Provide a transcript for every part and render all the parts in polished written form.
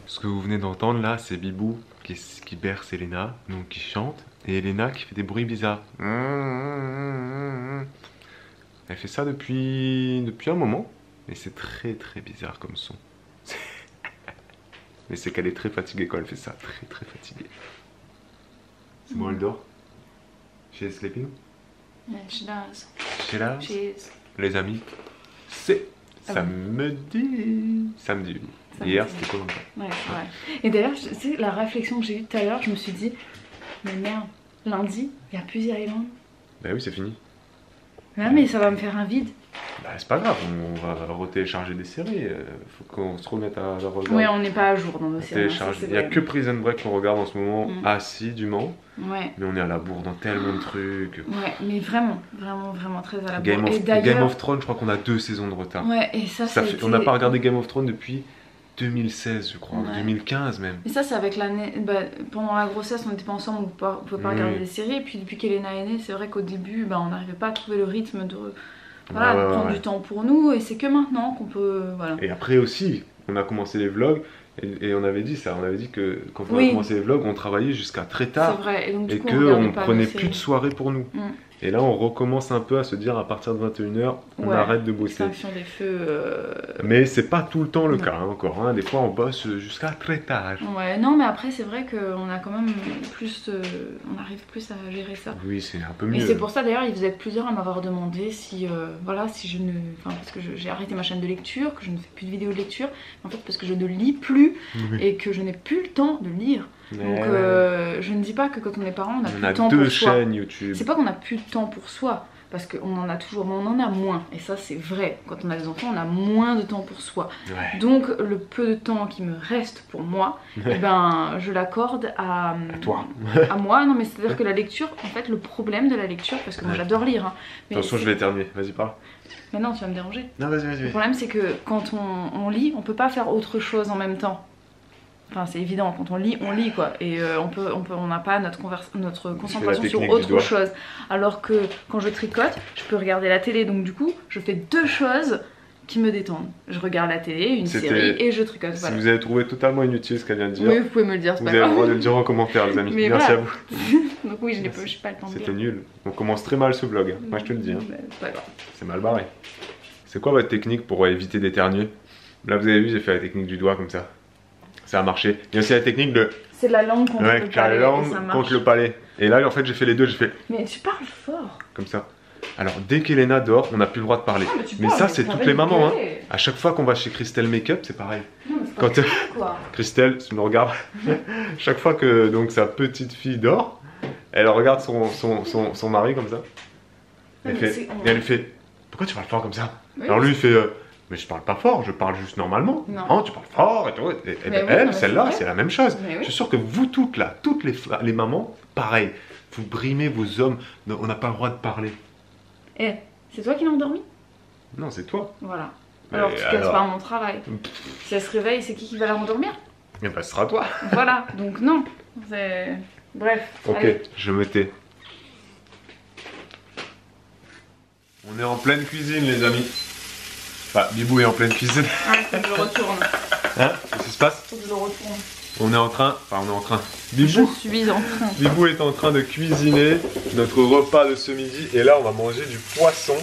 Ce que vous venez d'entendre là, c'est Bibou qui berce Elena, donc qui chante, et Elena qui fait des bruits bizarres. Elle fait ça depuis un moment, et c'est très très bizarre comme son. Mais c'est qu'elle est très fatiguée quand elle fait ça, très très fatiguée. C'est bon, elle dort? She is sleeping? Yeah, she does. She does? She is. Les amis, c'est samedi. Samedi. Hier, c'était quoi longtemps? Ouais, c'est vrai. Et d'ailleurs, tu sais, la réflexion que j'ai eue tout à l'heure, je me suis dit, mais merde, lundi, il n'y a plus The Island. Bah oui, c'est fini. Ouais, mais ça va me faire un vide. Bah c'est pas grave, on va retélécharger des séries. Faut qu'on se remette à la regarder. Ouais, on n'est pas à jour dans nos séries. Il n'y a que Prison Break qu'on regarde en ce moment, assidûment. Ouais. Mais on est à la bourre dans tellement de trucs. Ouais, mais vraiment, vraiment, vraiment très à la bourre. bourre. Game of Thrones, je crois qu'on a 2 saisons de retard. Ouais, et ça fait... On n'a pas regardé Game of Thrones depuis 2016, je crois, 2015 même. Et ça, c'est avec l'année. Bah, pendant la grossesse, on n'était pas ensemble, on ne pouvait pas regarder des séries. Et puis, depuis qu'Elena est née, c'est vrai qu'au début, bah, on n'arrivait pas à trouver le rythme de. Voilà, de prendre du temps pour nous. Et c'est que maintenant qu'on peut. Voilà. Et après aussi, on a commencé les vlogs. Et on avait dit ça, on avait dit que quand on a commencé les vlogs, on travaillait jusqu'à très tard. C'est vrai, et qu'on prenait plus de soirée pour nous. Et là, on recommence un peu à se dire à partir de 21h, on arrête de bosser. Extinction des feux. Mais c'est pas tout le temps le cas, encore. Hein. Des fois, on bosse jusqu'à très tard. Ouais, non, mais après, c'est vrai qu'on a quand même plus. On arrive plus à gérer ça. Oui, c'est un peu mieux. Et c'est pour ça d'ailleurs, vous êtes plusieurs à m'avoir demandé si. Voilà, si je ne. Enfin, parce que j'ai arrêté ma chaîne de lecture, que je ne fais plus de vidéos de lecture. En fait, parce que je ne lis plus et que je n'ai plus le temps de lire. Donc je ne dis pas que quand on est parent on a plus de temps pour soi. On a 2 chaînes YouTube. C'est pas qu'on a plus de temps pour soi, parce qu'on en a toujours, mais on en a moins. Et ça c'est vrai, quand on a des enfants on a moins de temps pour soi. Donc le peu de temps qui me reste pour moi, eh ben, je l'accorde à toi. À moi, non mais c'est à dire que la lecture, en fait le problème de la lecture, parce que moi j'adore lire hein, mais attention je vais éternuer, vas-y parle. Mais non tu vas me déranger. Non vas-y. Le problème c'est que quand on lit, on peut pas faire autre chose en même temps. Enfin c'est évident, quand on lit quoi, et on n'a pas notre concentration sur autre chose. Alors que quand je tricote, je peux regarder la télé, donc du coup je fais 2 choses qui me détendent. Je regarde la télé, une série et je tricote. Si vous avez trouvé totalement inutile ce qu'elle vient de dire, oui, vous pouvez me le dire, c'est pas grave. Vous avez le droit de le dire en commentaire les amis, mais merci voilà. à vous. Donc oui, je n'ai pas le temps de dire. C'était nul, on commence très mal ce vlog, moi je te le dis. Hein. C'est pas grave. C'est mal barré. C'est quoi votre technique pour éviter d'éternuer? Là vous avez vu, j'ai fait la technique du doigt comme ça. Ça a marché. Il y a aussi la technique de... C'est la langue contre le palais. La langue contre le palais. Et là, en fait, j'ai fait les deux. J'ai fait... Mais tu parles fort. Comme ça. Alors, dès qu'Elena dort, on n'a plus le droit de parler. Mais ça, c'est toutes les mamans. Hein. À chaque fois qu'on va chez Christelle Makeup, c'est pareil. Non, mais c'est pas Christelle, tu me regardes. Chaque fois que donc, sa petite fille dort, elle regarde son mari comme ça. Et elle lui fait... Pourquoi tu parles fort comme ça? Alors lui, il fait... Mais je parle pas fort, je parle juste normalement. Non, tu parles fort et tout. Et ben elle, celle-là, c'est la même chose. Je suis sûr que vous toutes là, toutes les mamans, pareil. Vous brimez vos hommes, on n'a pas le droit de parler. Eh, c'est toi qui l'as endormi? Non, c'est toi. Voilà. Alors tu casses pas mon travail. Si elle se réveille, c'est qui va la rendormir? Eh ben ce sera toi. Voilà, donc non. Bref. Ok, allez. Je me tais. On est en pleine cuisine les amis. Enfin, Bibou est en pleine cuisine. Ah, faut que je retourne. Hein? Qu'est-ce qui se passe? Faut que je retourne. On est en train. Bibou, je suis en train. Bibou est en train de cuisiner notre repas de ce midi. Et là, on va manger du poisson.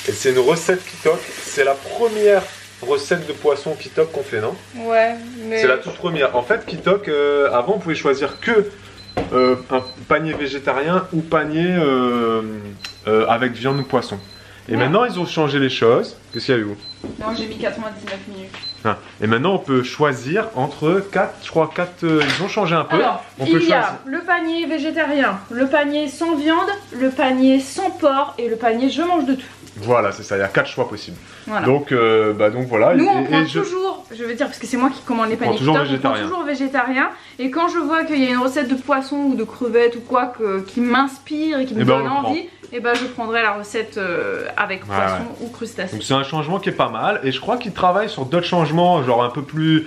Et c'est une recette Kitok. C'est la première recette de poisson Kitok qu'on fait, non? Ouais, mais... C'est la toute première. En fait, Kitok, avant, on pouvait choisir que un panier végétarien ou panier avec viande ou poisson. Et maintenant, ils ont changé les choses. Qu'est-ce qu'il y a eu? Non, j'ai mis 99 minutes. Ah. Et maintenant, on peut choisir entre 4, je crois 4, ils ont changé un peu. Alors, il y a le panier végétarien, le panier sans viande, le panier sans porc et le panier je mange de tout. Voilà, c'est ça, il y a 4 choix possibles. Voilà. Donc voilà. Nous, on prend toujours, je veux dire, parce que c'est moi qui commande les paniers, on prend toujours végétarien. Et quand je vois qu'il y a une recette de poisson ou de crevettes ou quoi qui m'inspire et qui me donne envie, et ben je prendrai la recette avec poisson ou crustacés. Donc c'est un changement qui est pas mal. Et je crois qu'ils travaillent sur d'autres changements, genre un peu plus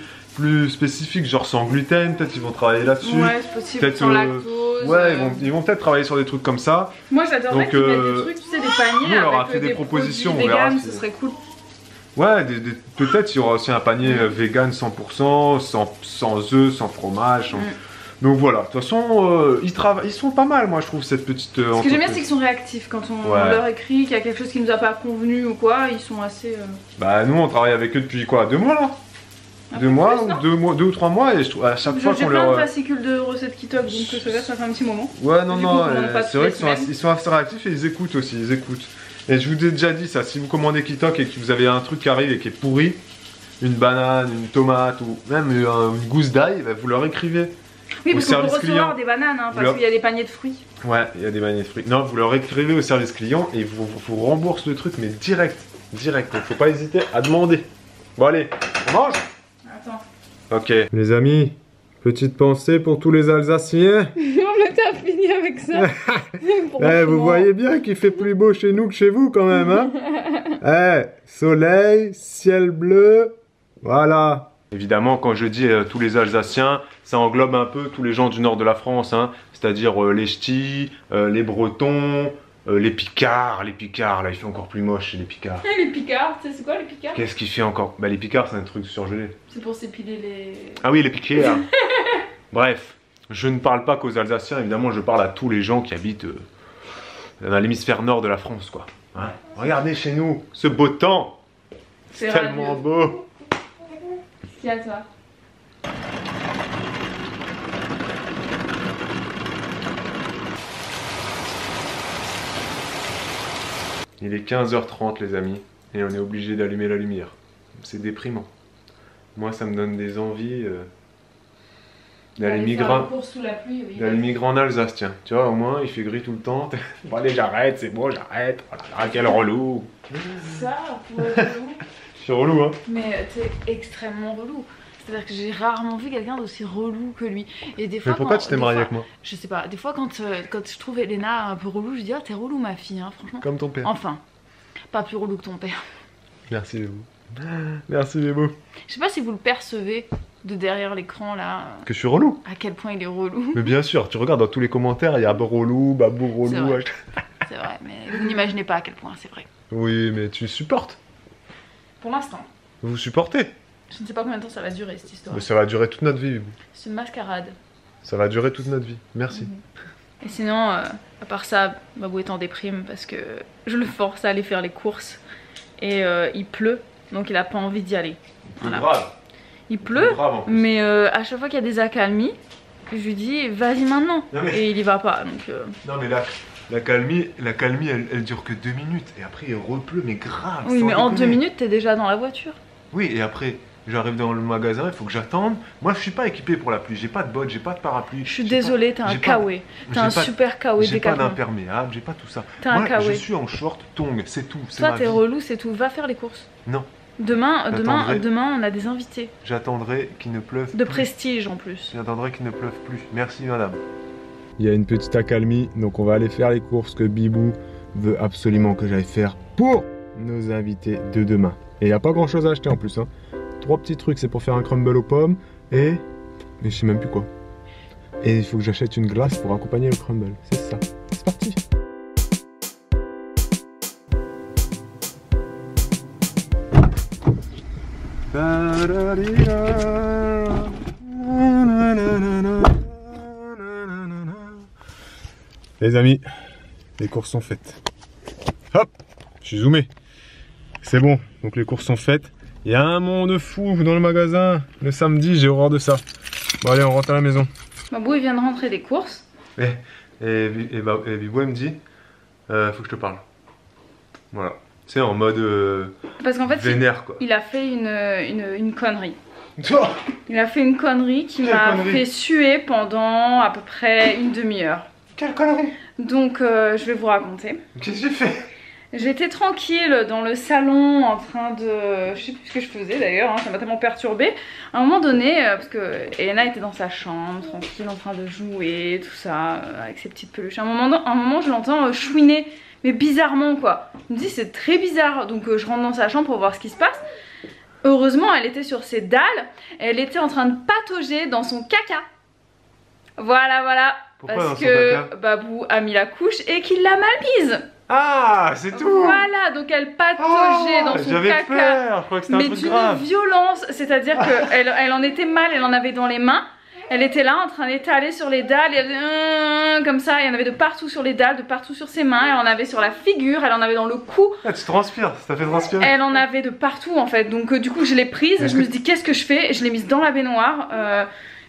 spécifiques, genre sans gluten, peut-être ils vont travailler là-dessus. Ouais, c'est possible, sans lactose. Ouais, ils vont peut-être travailler sur des trucs comme ça. Moi j'adorerais qu'ils mettent des trucs, tu sais, des paniers. On leur a avec fait des propositions, vegan, ce serait cool. Ouais, peut-être il y aura aussi un panier vegan 100%, sans œufs, sans fromage. Donc voilà, de toute façon, ils sont pas mal, moi je trouve, cette petite Ce que j'aime bien, c'est qu'ils sont réactifs. Quand on leur écrit qu'il y a quelque chose qui nous a pas convenu ou quoi, ils sont assez... Bah nous, on travaille avec eux depuis quoi, 2 mois là? 2 mois, 2 ou 3 mois, et je trouve à chaque fois qu'on leur... J'ai plein de fascicules de recettes Kitok, donc ça fait un petit moment. Ouais, non, c'est vrai qu'ils sont assez réactifs et ils écoutent aussi, ils écoutent. Et je vous ai déjà dit ça, si vous commandez Kitok et que vous avez un truc qui arrive et qui est pourri, une banane, une tomate ou même une gousse d'ail, bah, vous leur écrivez. Oui, parce qu'on peut recevoir des bananes, hein, parce qu'il y a des paniers de fruits. Ouais, il y a des paniers de fruits. Non, vous leur écrivez au service client et vous remboursent le truc, mais direct. Donc faut pas hésiter à demander. Bon allez, on mange? Attends. Ok. Les amis, petite pensée pour tous les Alsaciens. On était fini avec ça. Vous voyez bien qu'il fait plus beau chez nous que chez vous quand même, hein. Soleil, ciel bleu, voilà. Évidemment, quand je dis tous les Alsaciens, ça englobe un peu tous les gens du nord de la France, hein, c'est-à-dire les Ch'tis, les Bretons, les Picards. Les Picards, là, il fait encore plus moche, les Picards. Les Picards, c'est quoi les Picards? Qu'est-ce qu'il fait encore? Bah, les Picards, c'est un truc surgelé. C'est pour s'épiler les... Ah oui, les Picards. Bref, je ne parle pas qu'aux Alsaciens, évidemment, je parle à tous les gens qui habitent dans l'hémisphère nord de la France, quoi. Hein, regardez chez nous, ce beau temps. C'est tellement beau. Qui à toi? Il est 15h30 les amis, et on est obligé d'allumer la lumière. C'est déprimant. Moi ça me donne des envies d'aller migrer en Alsace, tiens. Tu vois, au moins il fait gris tout le temps. Bon allez, j'arrête, c'est bon, j'arrête. Oh là là, quel relou. Ça, pour être relou. Je suis relou, hein. Mais t'es extrêmement relou. C'est-à-dire que j'ai rarement vu quelqu'un d'aussi relou que lui. Et des fois, mais pourquoi tu t'es mariée avec moi? Je sais pas, des fois quand je trouve Elena un peu relou, je dis ah t'es relou ma fille, hein, franchement. Comme ton père. Enfin, pas plus relou que ton père. Merci Bébou. Merci Bébou. Je sais pas si vous le percevez de derrière l'écran là. Que je suis relou. À quel point il est relou. Mais bien sûr, tu regardes dans tous les commentaires, il y a relou, babou relou. C'est vrai, mais vous n'imaginez pas à quel point, c'est vrai. Oui, mais tu supportes. Pour l'instant. Vous supportez. Je ne sais pas combien de temps ça va durer cette histoire. Mais ça va durer toute notre vie, Bébou. Ce mascarade. Ça va durer toute notre vie. Merci. Et sinon, à part ça, Babou est en déprime parce que je le force à aller faire les courses. Et il pleut, donc il a pas envie d'y aller. Voilà. Grave. Il pleut, mais à chaque fois qu'il y a des accalmies, je lui dis vas-y maintenant. Et il y va pas. Donc, non mais la calmie elle dure que 2 minutes. Et après il repleut, mais grave. Oui, mais en 2 minutes, t'es déjà dans la voiture. Oui, et après... J'arrive dans le magasin, il faut que j'attende. Moi, je suis pas équipé pour la pluie. J'ai pas de bottes, j'ai pas de parapluie. Je suis désolée, t'as un kawaii. T'as un super kawaii J'ai pas d'imperméable, j'ai pas tout ça. T'as un kawaii. Je suis en short, tongs, c'est tout. Toi, t'es relou, c'est tout. Va faire les courses. Non. Demain, on a des invités. J'attendrai qu'il ne pleuve de prestige en plus. J'attendrai qu'il ne pleuve plus. Merci, madame. Il y a une petite accalmie, donc on va aller faire les courses que Bibou veut absolument que j'aille faire pour nos invités de demain. Et il n'y a pas grand chose à acheter en plus, hein. 3 petits trucs, c'est pour faire un crumble aux pommes et je sais même plus quoi. Et il faut que j'achète une glace pour accompagner le crumble. C'est ça. C'est parti. Les amis, les courses sont faites. Hop, je suis zoomé. C'est bon, donc les courses sont faites. Il y a un monde fou dans le magasin. Le samedi, j'ai horreur de ça. Bon allez, on rentre à la maison. Babou, il vient de rentrer des courses. Et Bibou, elle me dit, faut que je te parle. Voilà. C'est en mode parce qu'en fait, vénère, quoi. Il a fait une connerie. Il a fait une connerie qui m'a fait suer pendant à peu près une demi-heure. Quelle connerie? Donc, je vais vous raconter. Qu'est-ce que j'ai fait? J'étais tranquille dans le salon en train de... Je sais plus ce que je faisais d'ailleurs, hein, ça m'a tellement perturbée. À un moment donné, parce que Elena était dans sa chambre, tranquille, en train de jouer, tout ça, avec ses petites peluches. À un moment je l'entends chouiner, mais bizarrement quoi. Je me dis c'est très bizarre, donc je rentre dans sa chambre pour voir ce qui se passe. Heureusement, elle était sur ses dalles, elle était en train de patauger dans son caca. Voilà. Pourquoi parce que Babou a mis la couche et qu'il l'a mal mise. Ah, c'est tout. Voilà, donc elle pataugeait dans son J'avais caca. peur, je crois que c'était un truc grave. Mais d'une violence, c'est-à-dire qu'elle en était mal, elle en avait dans les mains. Elle était là en train d'étaler sur les dalles, comme ça, il y en avait de partout sur les dalles, de partout sur ses mains, elle en avait sur la figure, elle en avait dans le cou. Ah, tu transpires, ça t'a fait transpirer. Elle en avait de partout en fait, donc du coup je l'ai prise, je me suis dit qu'est-ce que je fais, et je l'ai mise dans la baignoire.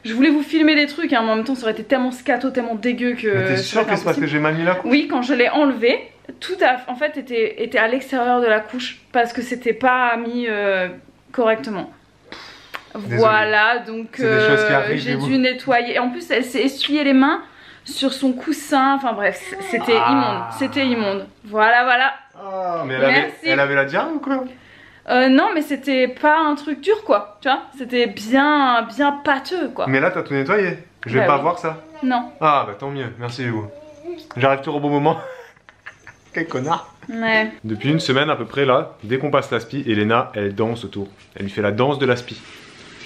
Je voulais vous filmer des trucs, hein, mais en même temps ça aurait été tellement scato, tellement dégueu que... Mais t'es sûr que c'est parce que j'ai mal mis la couche? Oui, quand je l'ai enlevée, tout en fait était à l'extérieur de la couche, parce que c'était pas mis correctement. Désolé. Voilà, donc j'ai dû nettoyer. En plus, elle s'est essuyé les mains sur son coussin. Enfin bref, c'était immonde. C'était immonde. Voilà, voilà. Ah, mais elle avait la diarrhée ou quoi? Non, mais c'était pas un truc dur, quoi. Tu vois, c'était bien pâteux, quoi. Mais là, t'as tout nettoyé. Je vais pas voir ça. Non. Ah, bah tant mieux. Merci, Hugo. J'arrive toujours au bon moment. Quel connard. Ouais. Depuis une semaine à peu près, là, dès qu'on passe l'aspi, Elena, elle danse autour. Elle lui fait la danse de l'aspi.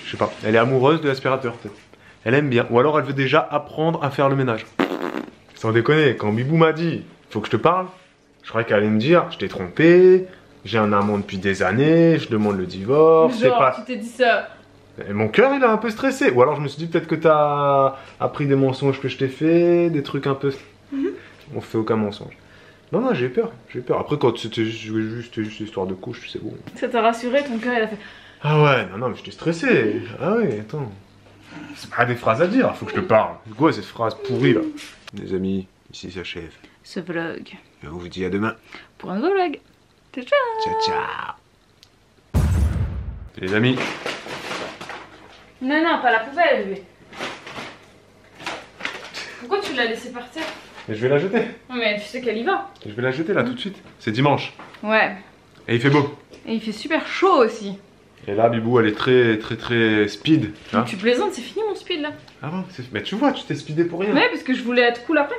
Je sais pas, elle est amoureuse de l'aspirateur peut-être. Elle aime bien, ou alors elle veut déjà apprendre à faire le ménage. Sans déconner, quand Bibou m'a dit faut que je te parle, je croyais qu'elle allait me dire je t'ai trompé, j'ai un amant depuis des années, je demande le divorce. Genre, pas... tu t'es dit ça. Et mon cœur il a un peu stressé, ou alors je me suis dit peut-être que t'as appris des mensonges que je t'ai fait, des trucs un peu. On fait aucun mensonge. Non, non, j'ai peur, j'ai peur. Après, quand c'était juste histoire de couche, c'est bon. Ça t'a rassuré, ton cœur il a fait. Ah ouais, non, mais j'étais stressé. Ah ouais, attends. C'est pas des phrases à dire, faut que je te parle. C'est quoi cette phrase pourrie là? Les amis, ici s'achève ce vlog. Et on vous dit à demain. Pour un nouveau vlog. Ciao, ciao. Ciao, ciao. Les amis. Non, non, pas la poubelle, bébé. Pourquoi tu l'as laissé partir? Mais je vais la jeter. Non, mais tu sais qu'elle y va. Je vais la jeter là tout de suite. C'est dimanche. Ouais. Et il fait beau. Et il fait super chaud aussi. Et là, Bibou, elle est très speed. Hein, tu plaisantes, c'est fini mon speed là. Ah bon, mais tu vois, tu t'es speedé pour rien. Ouais, parce que je voulais être cool après.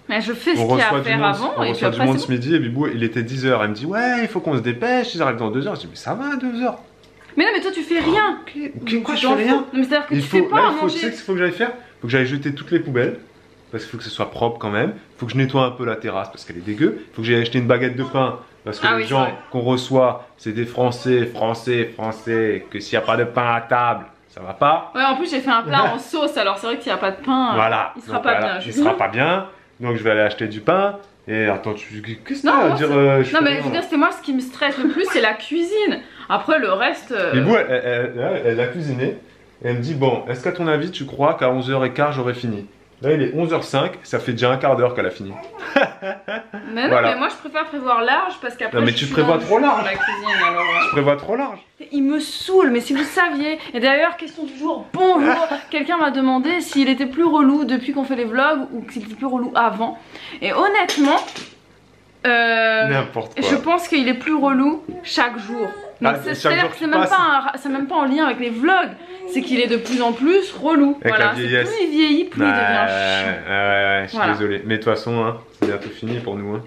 Mais je fais ce qu'il y a à faire avant. On reçoit du monde ce midi et Bibou, il était 10 h. Elle me dit, ouais, il faut qu'on se dépêche, ils arrivent dans 2 h. Je dis, mais ça va, 2 h. Mais non, mais toi tu fais rien. Quoi, je fais rien? Non, mais c'est-à-dire que tu fais pas à manger. Tu sais ce qu'il faut que j'aille faire? Faut que j'aille jeter toutes les poubelles. Parce qu'il faut que ce soit propre quand même. Il faut que je nettoie un peu la terrasse parce qu'elle est dégueu. Il faut que j'aille acheter une baguette de pain. Parce que les gens qu'on reçoit, c'est des Français. Que s'il n'y a pas de pain à table, ça va pas. Ouais, en plus j'ai fait un plat en sauce. Alors c'est vrai que s'il n'y a pas de pain, voilà. il sera pas bien. Il sera pas bien. Donc je vais aller acheter du pain. Et attends, qu'est-ce que tu as à dire? Non, mais je veux dire, c'est moi ce qui me stresse le plus, c'est la cuisine. Après le reste. Mais bon, elle a cuisiné. Et elle me dit, bon, est-ce qu'à ton avis, tu crois qu'à 11h15, j'aurai fini? Là, il est 11h05, ça fait déjà un quart d'heure qu'elle a fini. Mais non, voilà. Mais moi je préfère prévoir large parce qu'après. Non, mais tu prévois trop large. La cuisine, alors, Tu prévois trop large. Il me saoule, mais si vous saviez. Et d'ailleurs, question du jour, bonjour. Quelqu'un m'a demandé s'il était plus relou depuis qu'on fait les vlogs ou s'il était plus relou avant. Et honnêtement, n'importe quoi. Je pense qu'il est plus relou chaque jour. C'est-à-dire que c'est même pas en lien avec les vlogs, c'est qu'il est de plus en plus relou. Avec voilà, plus il vieillit, plus il devient chiant. Ouais, je suis désolé. Mais de toute façon, hein, c'est bientôt fini pour nous. Hein.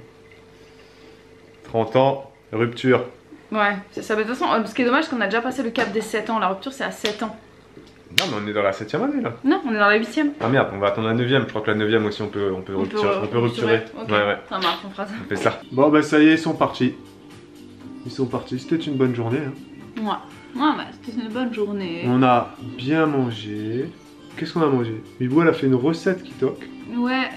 30 ans, rupture. Ouais, c'est ça. Mais de toute façon, ce qui est dommage, c'est qu'on a déjà passé le cap des 7 ans. La rupture, c'est à 7 ans. Non, mais on est dans la 7ème année là. Non, on est dans la 8ème. Ah merde, on va attendre la 9ème. Je crois que la 9ème aussi, on peut rupturer. Okay. Ouais. Ça marche, on fera ça. On fait ça. Bon, bah ça y est, ils sont partis. C'était une bonne journée. Hein. Ouais, bah, c'était une bonne journée. On a bien mangé. Qu'est-ce qu'on a mangé? Bibou, elle a fait une recette qui toque. Ouais.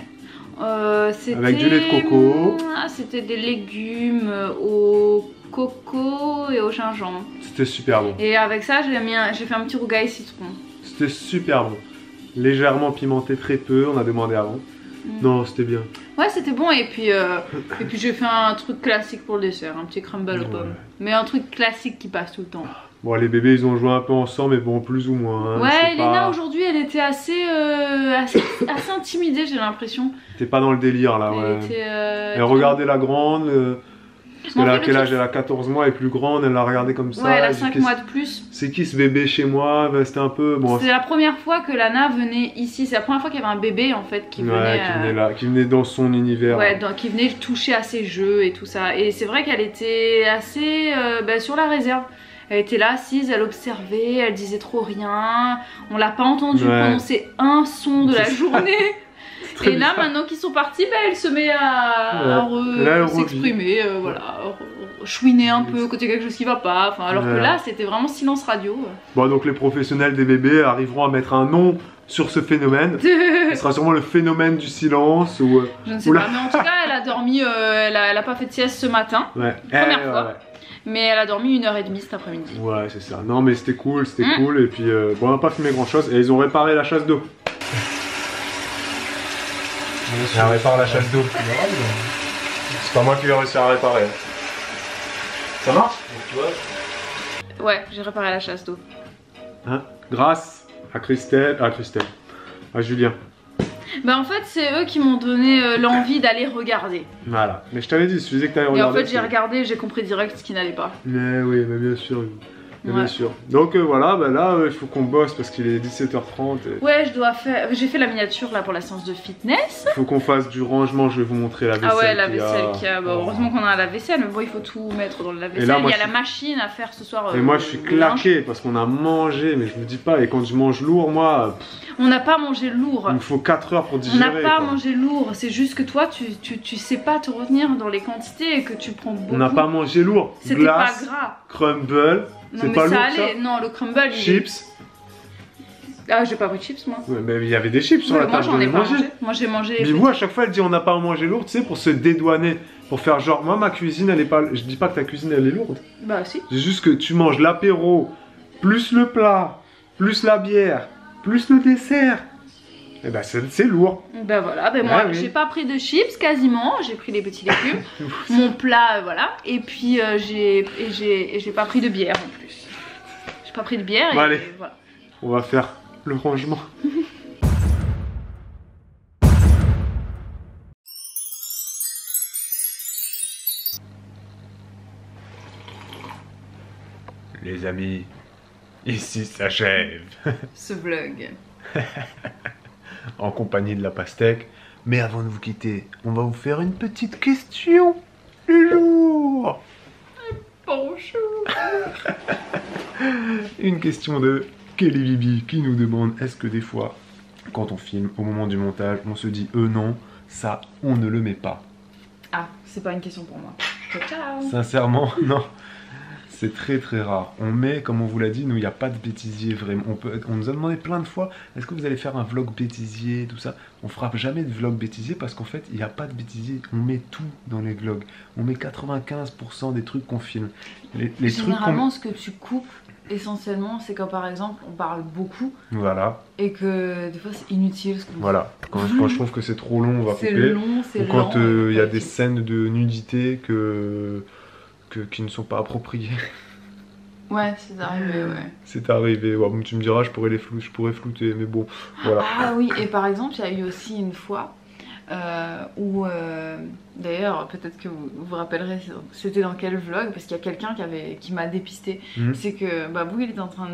C'était... Avec du lait de coco. C'était des légumes au coco et au gingembre. C'était super bon. Et avec ça, j'ai fait un petit rougail citron. C'était super bon. Légèrement pimenté, très peu, on a demandé avant. Non, c'était bien. Ouais, c'était bon. Et puis j'ai fait un truc classique pour le dessert, un petit crumble aux pommes. Mais un truc classique qui passe tout le temps. Bon, les bébés, ils ont joué un peu ensemble, mais bon, plus ou moins. Hein, ouais, Elena, aujourd'hui, elle était assez intimidée, j'ai l'impression. T'es pas dans le délire, là, ouais. Elle regardait la grande... Parce qu'elle a quel âge? Elle a 14 mois, elle est plus grande, elle l'a regardé comme ça. Ouais, elle a 5 mois de plus. C'est qui ce bébé chez moi? C'était un peu... Bon, c'est la première fois que Lana venait ici, c'est la première fois qu'il y avait un bébé en fait qui venait... qui venait dans son univers. Ouais, qui venait toucher à ses jeux et tout ça. Et c'est vrai qu'elle était assez sur la réserve. Elle était là assise, elle observait, elle disait trop rien. On l'a pas entendu prononcer un son de la journée. Et là, maintenant qu'ils sont partis, bah, elle se met à s'exprimer, voilà, chouiner un peu, côté quelque chose qui va pas. Enfin, alors que là, c'était vraiment silence radio. Bon, donc les professionnels des bébés arriveront à mettre un nom sur ce phénomène. Ce sera sûrement le phénomène du silence ou. Je ne sais pas, mais en tout cas, elle a dormi, elle a pas fait de sieste ce matin, première fois. Ouais. Mais elle a dormi 1h30 cet après-midi. Ouais, c'est ça. Non, mais c'était cool, cool. Et puis, bon, on n'a pas filmé grand-chose. Et ils ont réparé la chasse d'eau. On répare la chasse d'eau. C'est pas moi qui vais réussir à réparer. Ça marche? Ouais, j'ai réparé la chasse d'eau. Hein? Grâce à Christelle, à Julien. Bah en fait c'est eux qui m'ont donné l'envie d'aller regarder. Voilà, mais je t'avais dit, il suffisait que tu ailles regarder. Et en fait j'ai regardé, j'ai compris direct ce qui n'allait pas. Mais oui, mais bien sûr. Bien sûr. Donc voilà, bah là il faut qu'on bosse parce qu'il est 17h30. Ouais, j'ai fait la miniature là pour la séance de fitness. Il faut qu'on fasse du rangement, je vais vous montrer la vaisselle. Ah ouais, la vaisselle qu'il y a. Bon, heureusement qu'on a la vaisselle, mais bon, il faut tout mettre dans la vaisselle. Là, il y a la machine à faire ce soir. Et moi je suis claqué parce qu'on a mangé, mais je vous dis pas, et quand je mange lourd, moi. On n'a pas mangé lourd. Il me faut 4 heures pour digérer. On n'a pas mangé lourd, c'est juste que toi tu sais pas te retenir dans les quantités et que tu prends beaucoup. On n'a pas mangé lourd. C'était pas gras. Crumble. Non mais ça allait, non le crumble. Chips. Ah j'ai pas pris de chips moi. Ouais, mais il y avait des chips sur la table. Moi j'en ai pas mangé. Moi j'ai mangé. Mais vous à chaque fois elle dit on n'a pas mangé lourd, tu sais, pour se dédouaner. Pour faire genre, moi ma cuisine elle est pas. Je dis pas que ta cuisine elle est lourde. Bah si. C'est juste que tu manges l'apéro, plus le plat, plus la bière, plus le dessert. Et bah c'est lourd. Bah voilà, bah moi j'ai pas pris de chips quasiment, j'ai pris les petits légumes, mon plat voilà, et puis j'ai pas pris de bière en plus. J'ai pas pris de bière bon, et allez, voilà. On va faire le rangement. Les amis, ici s'achève ce vlog. En compagnie de la pastèque. Mais avant de vous quitter, on va vous faire une petite question du jour. Bonjour. Une question de Kelly Bibi qui nous demande, est-ce que des fois, quand on filme, au moment du montage, on se dit non, ça, on ne le met pas? Ah, c'est pas une question pour moi. Ciao. Sincèrement, non. C'est très très rare. On met, comme on vous l'a dit, nous il n'y a pas de bêtisier vraiment. On nous a demandé plein de fois, est-ce que vous allez faire un vlog bêtisier, tout ça. On fera jamais de vlog bêtisier parce qu'en fait il n'y a pas de bêtisier. On met tout dans les vlogs. On met 95% des trucs qu'on filme. Généralement ce que tu coupes essentiellement c'est quand par exemple on parle beaucoup. Voilà. Et que des fois c'est inutile ce qu'on voilà. Quand je trouve que c'est trop long, on va couper. C'est long, c'est lent. Quand il y a des scènes de nudité qui ne sont pas appropriés. Ouais, c'est arrivé, ouais. C'est arrivé, ouais. Tu me diras, je pourrais flouter, mais bon, voilà. Ah oui, et par exemple, il y a eu aussi une fois où, d'ailleurs, peut-être que vous vous rappellerez, c'était dans quel vlog, parce qu'il y a quelqu'un qui m'a dépisté. C'est que Babou, il était en train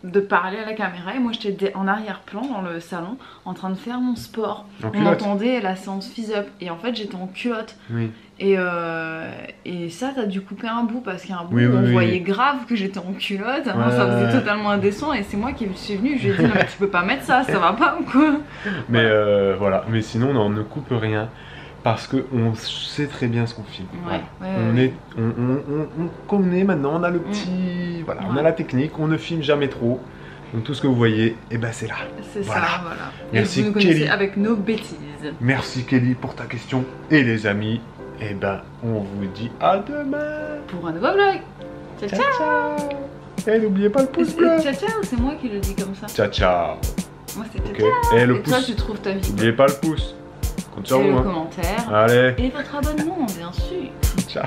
de parler à la caméra et moi j'étais en arrière-plan dans le salon en train de faire mon sport. On entendait la séance Fizz-Up et en fait j'étais en culotte. Oui. Et ça t'as dû couper un bout parce qu'il y a un bout où on voyait grave que j'étais en culotte, ça faisait totalement indécent et c'est moi qui suis venue, je lui ai dit non mais tu peux pas mettre ça, ça va pas ou quoi. Mais voilà, mais sinon non, on ne coupe rien parce qu'on sait très bien ce qu'on filme. On connaît maintenant, on a le petit, voilà, on a la technique, on ne filme jamais trop. Donc tout ce que vous voyez, et ben c'est là. C'est ça, voilà. Merci et vous nous Kelly. Avec nos bêtises. Merci Kelly pour ta question. Et les amis, et ben on vous dit à demain pour un nouveau vlog. Ciao ciao. Et n'oubliez pas le pouce bleu. Ciao ciao, c'est moi qui le dis comme ça. Ciao ciao. Moi c'est ciao ciao. Et le pouce. Toi tu trouves ta vie. N'oubliez pas le pouce. Compte sur vous. Et le commentaire. Allez. Et votre abonnement bien sûr. Ciao.